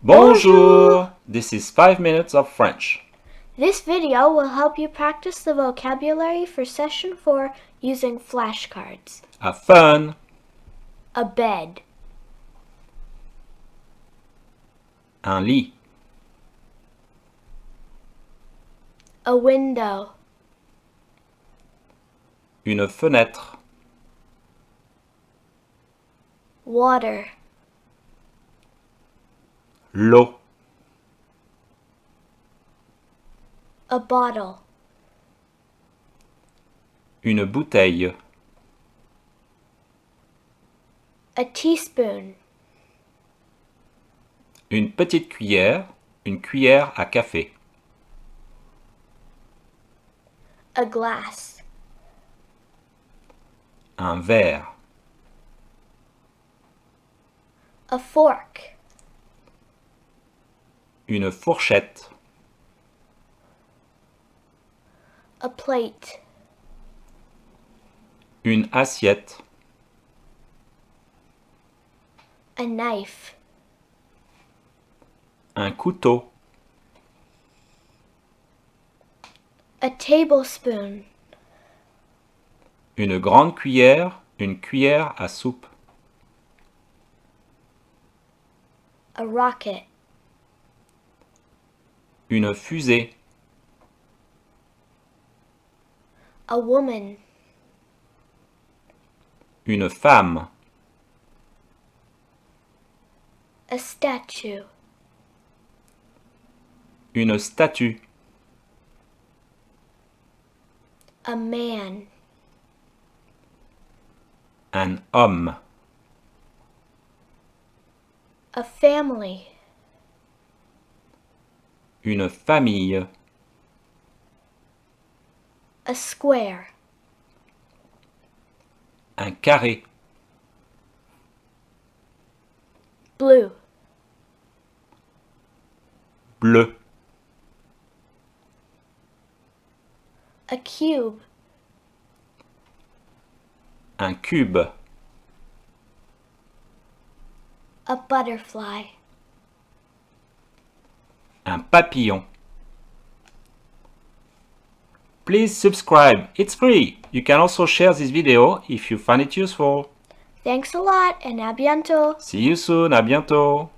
Bonjour! This is 5 minutes of French. This video will help you practice the vocabulary for Session 4 using flashcards. Have fun! A bed. Un lit. A window. Une fenêtre. Water. L'eau. A bottle. Une bouteille. A teaspoon. Une petite cuillère. Une cuillère à café. A glass. Un verre. A fork. Une fourchette. A plate. Une assiette. A knife. Un couteau. A tablespoon. Une grande cuillère. Une cuillère à soupe. A rocket. Une fusée. A woman. Une femme. A statue. Une statue. A man. Un homme. A family. Une famille. A square. Un carré. Blue. Bleu. A cube. Un cube. A butterfly. Un papillon. Please subscribe. It's free. You can also share this video if you find it useful. Thanks a lot and à bientôt. See you soon. À bientôt.